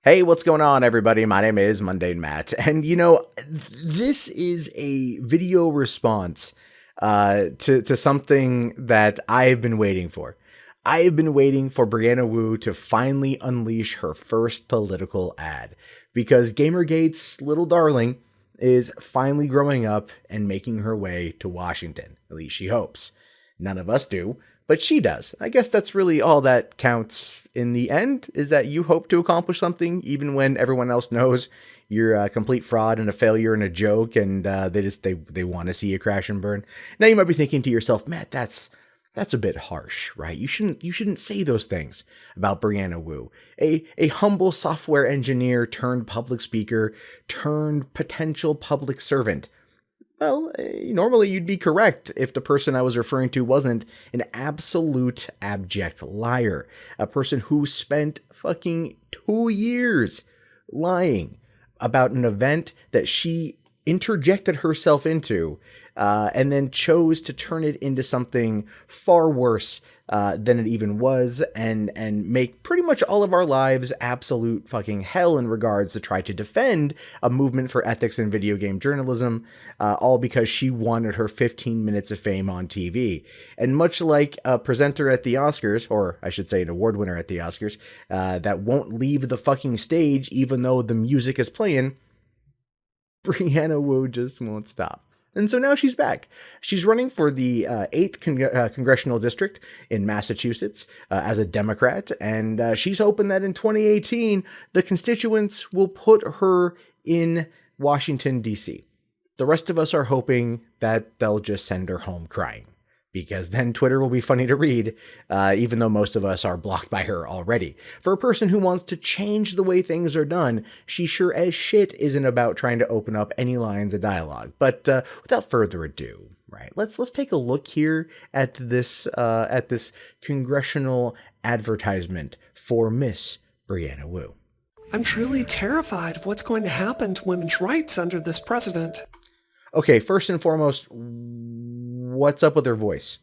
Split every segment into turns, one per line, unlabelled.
Hey, what's going on, everybody? My name is Mundane Matt, and this is a video response to something that I have been waiting for. I have been waiting for Brianna Wu to finally unleash her first political ad, because GamerGate's little darling is finally growing up and making her way to Washington. At least she hopes. None of us do, but she does. I guess that's really all that counts in the end, is that you hope to accomplish something even when everyone else knows you're a complete fraud and a failure and a joke, and they want to see you crash and burn. Now you might be thinking to yourself, Matt, that's a bit harsh, right? You shouldn't say those things about Brianna Wu, a humble software engineer turned public speaker turned potential public servant. Well, normally you'd be correct if the person I was referring to wasn't an absolute abject liar. A person who spent fucking 2 years lying about an event that she interjected herself into, and then chose to turn it into something far worse than it even was, and make pretty much all of our lives absolute fucking hell in regards to try to defend a movement for ethics in video game journalism, all because she wanted her 15 minutes of fame on TV. And much like a presenter at the Oscars, or I should say an award winner at the Oscars, that won't leave the fucking stage even though the music is playing, Brianna Wu just won't stop. And so now she's back. She's running for the 8th Congressional District in Massachusetts as a Democrat, and she's hoping that in 2018, the constituents will put her in Washington, D.C. The rest of us are hoping that they'll just send her home crying, because then Twitter will be funny to read, even though most of us are blocked by her already. For a person who wants to change the way things are done, she sure as shit isn't about trying to open up any lines of dialogue. But without further ado, right, let's take a look here at this congressional advertisement for Miss Brianna Wu.
I'm truly terrified of what's going to happen to women's rights under this president.
Okay, first and foremost, what's up with her voice,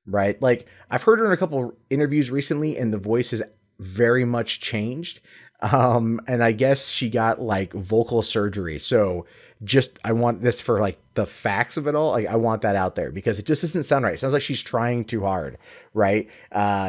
right? Like, I've heard her in a couple interviews recently, and the voice has very much changed. And I guess she got like vocal surgery. So I want this for like the facts of it all. Like, I want that out there because it just doesn't sound right. It sounds like she's trying too hard, right?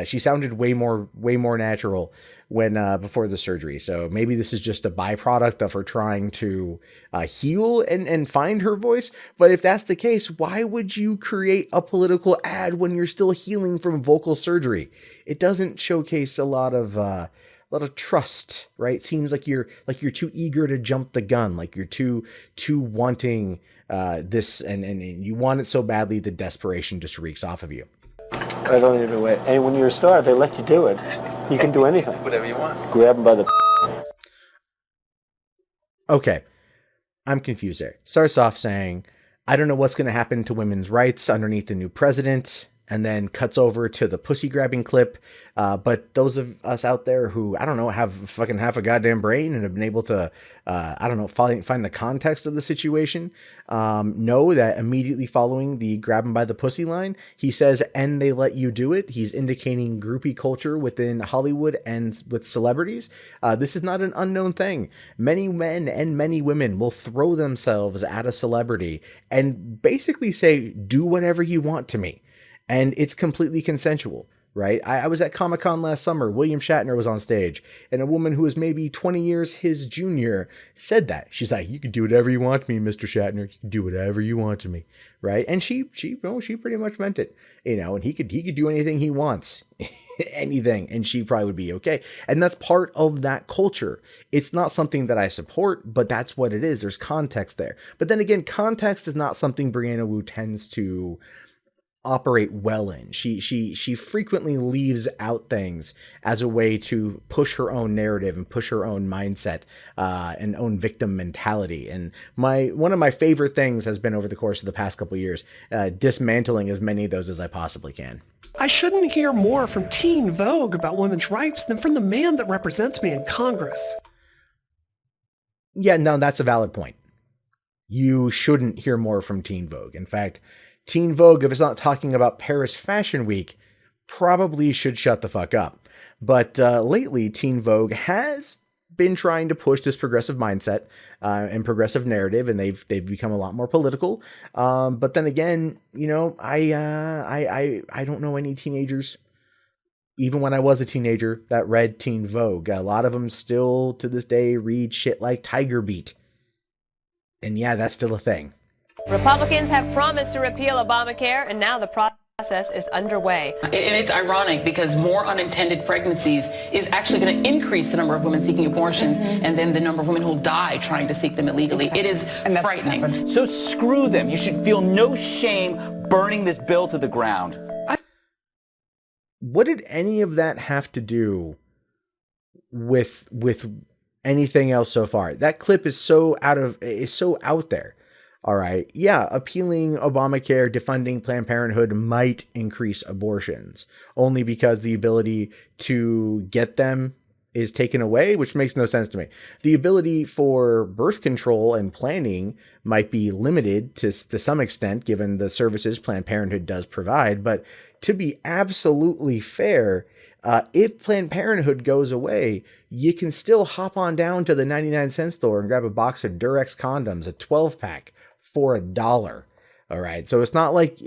She sounded way more natural when before the surgery. So maybe this is just a byproduct of her trying to heal and find her voice. But if that's the case, why would you create a political ad when you're still healing from vocal surgery? It doesn't showcase a lot of trust, right? It seems like you're too eager to jump the gun, like you're too wanting this, and you want it so badly the desperation just reeks off of you.
I don't even wait. And when you're a star, they let you do it. You can do anything.
Whatever you want.
Grab them by the...
Okay, I'm confused there. Starts off saying, I don't know what's going to happen to women's rights underneath the new president, and then cuts over to the pussy grabbing clip. But those of us out there who, I don't know, have fucking half a goddamn brain and have been able to, find the context of the situation, know that immediately following the grab him by the pussy line, he says, and they let you do it. He's indicating groupie culture within Hollywood and with celebrities. This is not an unknown thing. Many men and many women will throw themselves at a celebrity and basically say, do whatever you want to me. And it's completely consensual, right? I was at Comic-Con last summer. William Shatner was on stage, and a woman who was maybe 20 years his junior said that. She's like, you can do whatever you want to me, Mr. Shatner. You can do whatever you want to me, right? And she pretty much meant it, and he could do anything he wants, anything, and she probably would be okay. And that's part of that culture. It's not something that I support, but that's what it is. There's context there. But then again, context is not something Brianna Wu tends to operate well in. She frequently leaves out things as a way to push her own narrative and push her own mindset and own victim mentality. And one of my favorite things has been over the course of the past couple of years, dismantling as many of those as I possibly can.
I shouldn't hear more from Teen Vogue about women's rights than from the man that represents me in Congress.
Yeah, no, that's a valid point. You shouldn't hear more from Teen Vogue. In fact, Teen Vogue, if it's not talking about Paris Fashion Week, probably should shut the fuck up. But lately, Teen Vogue has been trying to push this progressive mindset and progressive narrative, and they've become a lot more political. But then again, you know, I don't know any teenagers, even when I was a teenager, that read Teen Vogue. A lot of them still to this day read shit like Tiger Beat. And yeah, that's still a thing.
Republicans have promised to repeal Obamacare, and now the process is underway.
And it's ironic because more unintended pregnancies is actually going to increase the number of women seeking abortions and then the number of women who will die trying to seek them illegally. Exactly. It is frightening.
So screw them. You should feel no shame burning this bill to the ground.
What did any of that have to do with anything else so far? That clip is so out there. All right. Yeah. Appealing Obamacare, defunding Planned Parenthood might increase abortions only because the ability to get them is taken away, which makes no sense to me. The ability for birth control and planning might be limited to some extent, given the services Planned Parenthood does provide. But to be absolutely fair, if Planned Parenthood goes away, you can still hop on down to the 99-cent store and grab a box of Durex condoms, a 12-pack for $1. All right. So it's not like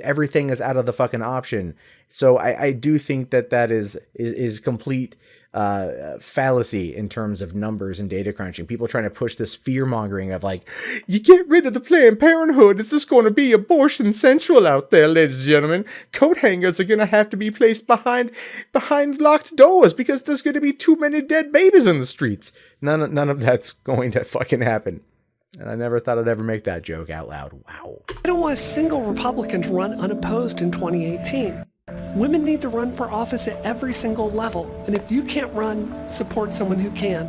everything is out of the fucking option. So I do think that is complete fallacy in terms of numbers and data crunching. People trying to push this fear mongering of like, you get rid of the Planned Parenthood, it's just going to be abortion central out there, ladies and gentlemen. Coat hangers are going to have to be placed behind locked doors because there's going to be too many dead babies in the streets. None of that's going to fucking happen. And I never thought I'd ever make that joke out loud. Wow.
I don't want a single Republican to run unopposed in 2018. Women need to run for office at every single level. And if you can't run, support someone who can.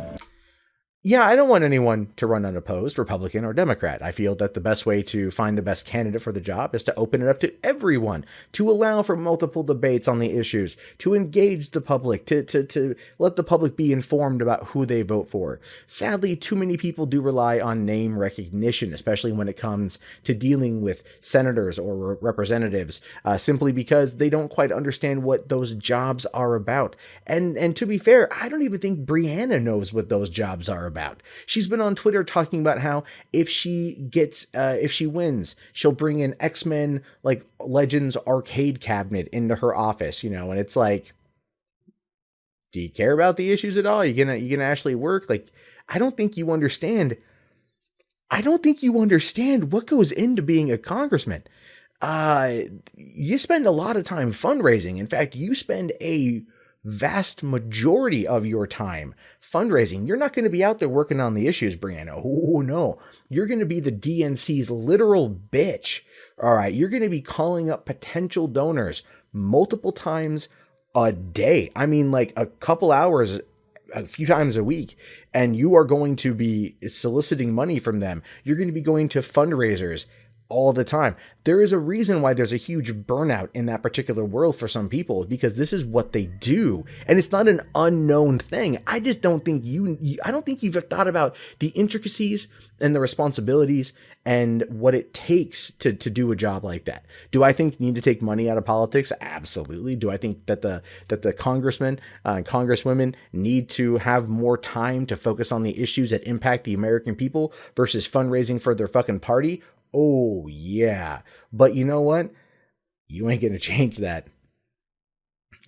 Yeah, I don't want anyone to run unopposed, Republican or Democrat. I feel that the best way to find the best candidate for the job is to open it up to everyone, to allow for multiple debates on the issues, to engage the public, to let the public be informed about who they vote for. Sadly, too many people do rely on name recognition, especially when it comes to dealing with senators or representatives, simply because they don't quite understand what those jobs are about. And to be fair, I don't even think Brianna knows what those jobs are about. She's been on Twitter talking about how if she wins, she'll bring an X-Men like Legends arcade cabinet into her office, you know, and it's like, do you care about the issues at all? You gonna actually work? Like, I don't think you understand what goes into being a congressman. You spend a lot of time fundraising. In fact, you spend a vast majority of your time fundraising. You're not going to be out there working on the issues, Brianna. Oh, no. You're going to be the DNC's literal bitch. All right. You're going to be calling up potential donors multiple times a day. I mean, like a couple hours, a few times a week, and you are going to be soliciting money from them. You're going to be going to fundraisers all the time. There is a reason why there's a huge burnout in that particular world for some people, because this is what they do. And it's not an unknown thing. I just don't think I don't think you've thought about the intricacies and the responsibilities and what it takes to do a job like that. Do I think you need to take money out of politics? Absolutely. Do I think that the congressmen and congresswomen need to have more time to focus on the issues that impact the American people versus fundraising for their fucking party? Oh, yeah. But you know what? You ain't going to change that.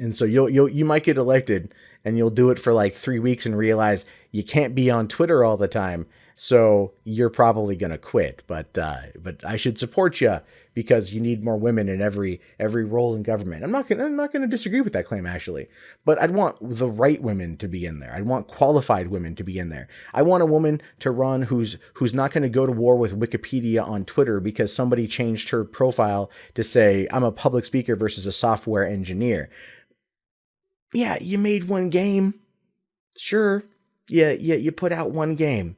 And so you might get elected and you'll do it for like 3 weeks and realize you can't be on Twitter all the time. So you're probably going to quit. But I should support you because you need more women in every role in government. I'm not going to disagree with that claim, actually. But I'd want the right women to be in there. I'd want qualified women to be in there. I want a woman to run who's not going to go to war with Wikipedia on Twitter because somebody changed her profile to say, I'm a public speaker versus a software engineer. Yeah, you made one game. Sure. Yeah, you put out one game.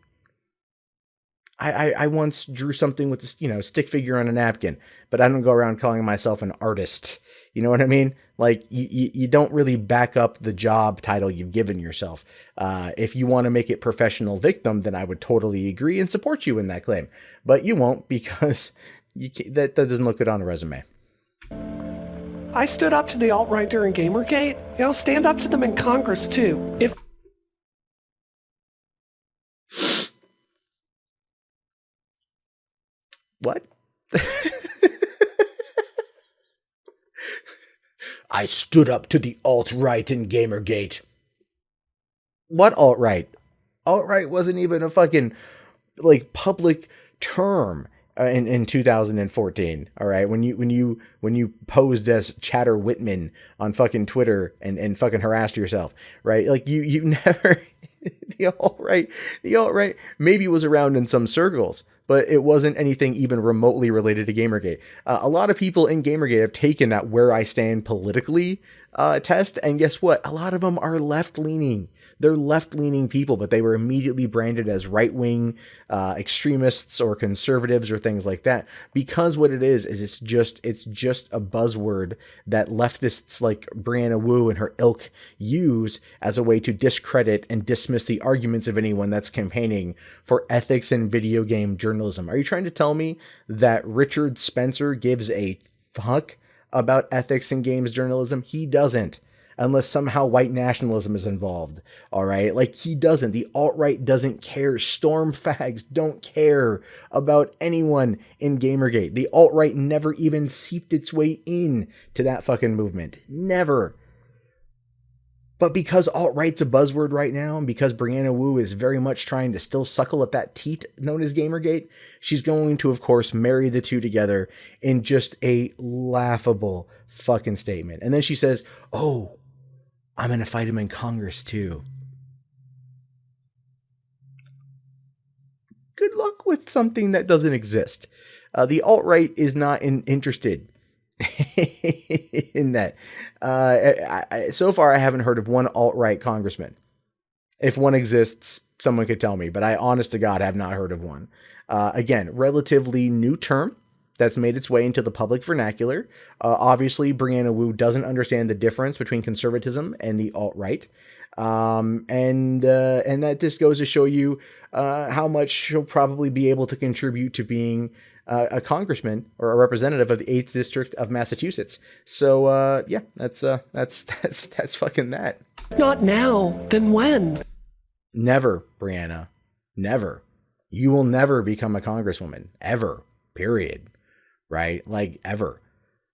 I once drew something with this, stick figure on a napkin, but I don't go around calling myself an artist. You know what I mean? Like you don't really back up the job title you've given yourself. If you want to make it professional victim, then I would totally agree and support you in that claim, but you won't because that doesn't look good on a resume.
I stood up to the alt-right during GamerGate. Stand up to them in Congress too. If
What? I stood up to the alt-right in GamerGate. What alt-right? Alt-right wasn't even a fucking like public term in 2014. All right, when you posed as Chatter Whitman on fucking Twitter and fucking harassed yourself, right? Like you never the alt-right maybe was around in some circles, but it wasn't anything even remotely related to GamerGate. A lot of people in GamerGate have taken that where I stand politically test, and guess what? A lot of them are left-leaning. They're left-leaning people, but they were immediately branded as right-wing extremists or conservatives or things like that. Because what it is it's just a buzzword that leftists like Brianna Wu and her ilk use as a way to discredit and dismiss the arguments of anyone that's campaigning for ethics in video game journalism. Are you trying to tell me that Richard Spencer gives a fuck about ethics in games journalism? He doesn't, unless somehow white nationalism is involved. All right. Like, he doesn't. The alt-right doesn't care. Storm fags don't care about anyone in GamerGate. The alt-right never even seeped its way in to that fucking movement. Never. But because alt-right's a buzzword right now, and because Brianna Wu is very much trying to still suckle at that teat known as GamerGate, she's going to, of course, marry the two together in just a laughable fucking statement. And then she says, oh, I'm going to fight him in Congress too. Good luck with something that doesn't exist. The alt-right is not interested in that. So far, I haven't heard of one alt-right congressman. If one exists, someone could tell me, but I, honest to God, have not heard of one. Again, relatively new term that's made its way into the public vernacular. Obviously, Brianna Wu doesn't understand the difference between conservatism and the alt-right. And that just goes to show you how much she'll probably be able to contribute to being a congressman or a representative of the 8th District of Massachusetts. So, yeah, that's fucking that.
Not now, then when?
Never, Brianna. Never. You will never become a congresswoman. Ever. Period. Right? Like, ever.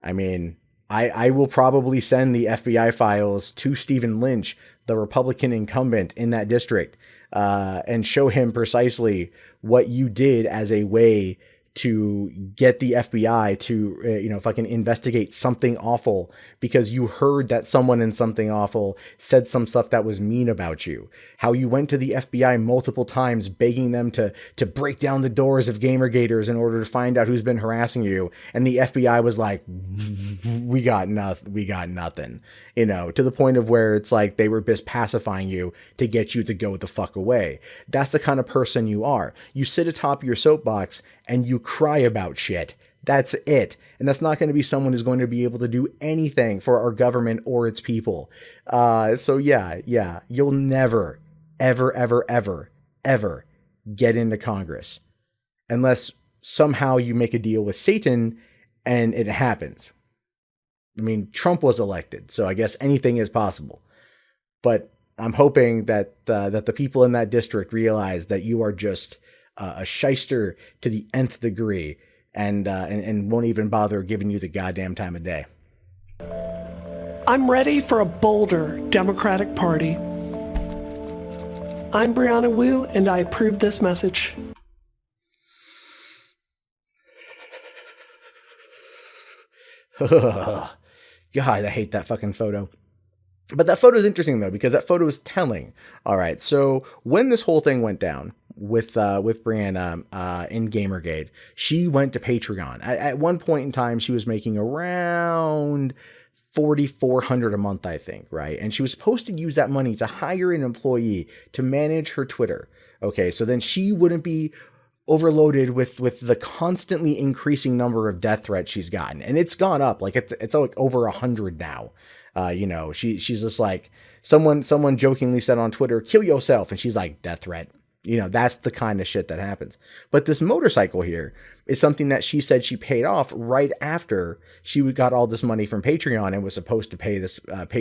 I mean, I will probably send the FBI files to Stephen Lynch, the Republican incumbent in that district, and show him precisely what you did as a way to get the FBI to, fucking investigate something awful because you heard that someone in something awful said some stuff that was mean about you. How you went to the FBI multiple times begging them to break down the doors of GamerGaters in order to find out who's been harassing you. And the FBI was like, we got nothing, to the point of where it's like they were just pacifying you to get you to go the fuck away. That's the kind of person you are. You sit atop your soapbox and you cry about shit. That's it. And that's not going to be someone who's going to be able to do anything for our government or its people. So yeah, you'll never, ever get into Congress unless somehow you make a deal with Satan and it happens. I mean, Trump was elected, so I guess anything is possible. But I'm hoping that the people in that district realize that you are just a shyster to the nth degree, and won't even bother giving you the goddamn time of day.
I'm ready for a bolder Democratic Party. I'm Brianna Wu, and I approve this message.
God, I hate that fucking photo. But that photo is interesting, though, because that photo is telling. All right, so when this whole thing went down with Brianna in GamerGate, she went to Patreon. At one point in time, she was making around $4,400 a month, I think, right? And she was supposed to use that money to hire an employee to manage her Twitter. Okay, so then she wouldn't be overloaded with the constantly increasing number of death threats she's gotten. And it's gone up. Like it's like over 100 now. She's just like, someone jokingly said on Twitter, kill yourself. And she's like, death threat. You know, that's the kind of shit that happens. But this motorcycle here is something that she said she paid off right after she got all this money from Patreon and was supposed to pay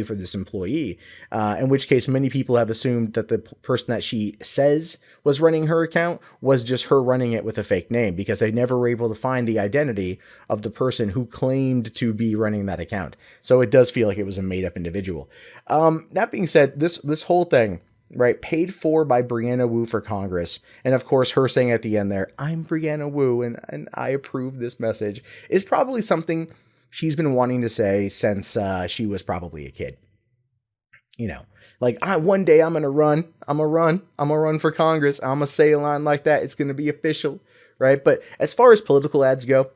for this employee. In which case, many people have assumed that the person that she says was running her account was just her running it with a fake name, because they never were able to find the identity of the person who claimed to be running that account. So it does feel like it was a made up individual. That being said, this whole thing, right, paid for by Brianna Wu for Congress, and of course her saying at the end there, "I'm Brianna Wu and I approve this message," is probably something she's been wanting to say since she was probably a kid. You know, like, one day I'm gonna run for Congress. I'm gonna say a line like that. It's gonna be official, right? But as far as political ads go,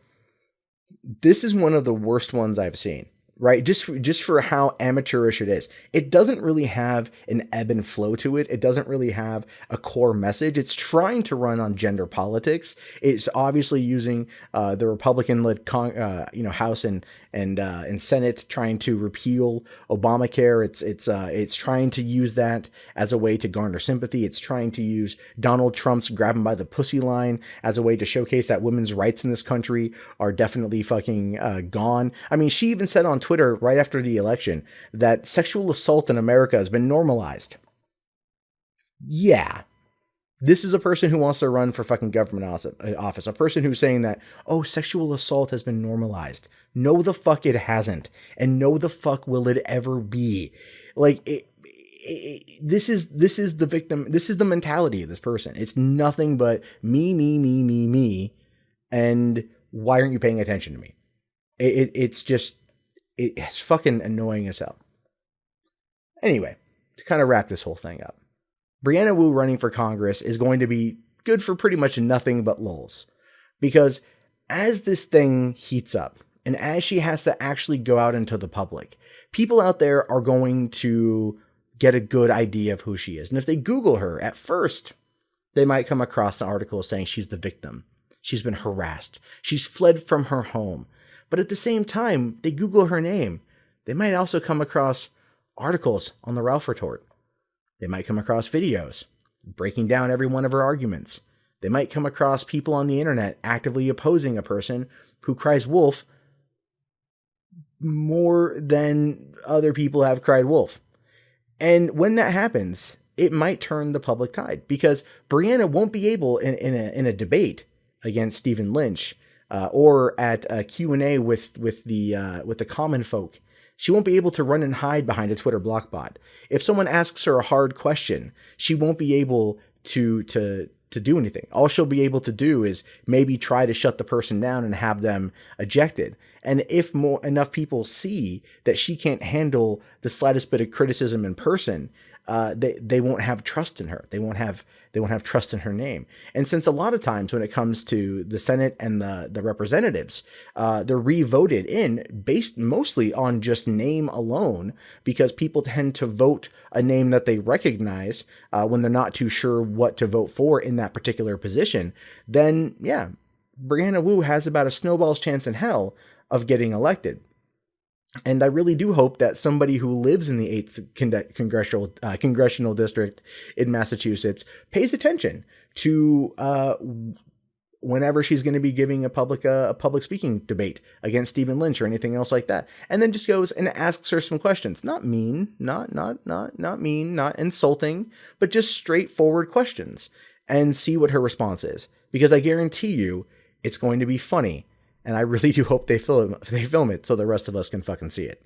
this is one of the worst ones I've seen. Right, just for how amateurish it is. It doesn't really have an ebb and flow to it. It doesn't really have a core message. It's trying to run on gender politics. It's obviously using the Republican-led House and Senate, trying to repeal Obamacare. It's trying to use that as a way to garner sympathy. It's trying to use Donald Trump's "grab him by the pussy" line as a way to showcase that women's rights in this country are definitely fucking gone. I mean, she even said on Twitter right after the election that sexual assault in America has been normalized. Yeah. This is a person who wants to run for fucking government office. A person who's saying that, oh, sexual assault has been normalized. No, the fuck it hasn't. And no, the fuck will it ever be. Like, this is the victim. This is the mentality of this person. It's nothing but me. And why aren't you paying attention to me? It's fucking annoying as hell. Anyway, to kind of wrap this whole thing up, Brianna Wu running for Congress is going to be good for pretty much nothing but lulz. Because as this thing heats up, and as she has to actually go out into the public, people out there are going to get a good idea of who she is. And if they Google her, at first, they might come across an article saying she's the victim. She's been harassed. She's fled from her home. But at the same time, they Google her name. They might also come across articles on the Ralph Retort. They might come across videos breaking down every one of her arguments. They might come across people on the internet actively opposing a person who cries wolf more than other people have cried wolf. And when that happens, it might turn the public tide, because Brianna won't be able in a debate against Stephen Lynch or at a Q&A with the common folk. She won't be able to run and hide behind a Twitter block bot. If someone asks her a hard question, she won't be able to do anything. All she'll be able to do is maybe try to shut the person down and have them ejected. And if enough people see that she can't handle the slightest bit of criticism in person, they won't have trust in her. They won't have trust in her name. And since a lot of times when it comes to the Senate and the representatives, they're re-voted in based mostly on just name alone, because people tend to vote a name that they recognize when they're not too sure what to vote for in that particular position, then yeah, Brianna Wu has about a snowball's chance in hell of getting elected. And I really do hope that somebody who lives in the 8th Congressional District in Massachusetts pays attention to whenever she's going to be giving a public speaking debate against Stephen Lynch or anything else like that, and then just goes and asks her some questions. Not mean, not mean, not insulting, but just straightforward questions, and see what her response is. Because I guarantee you, it's going to be funny. And I really do hope they film it so the rest of us can fucking see it.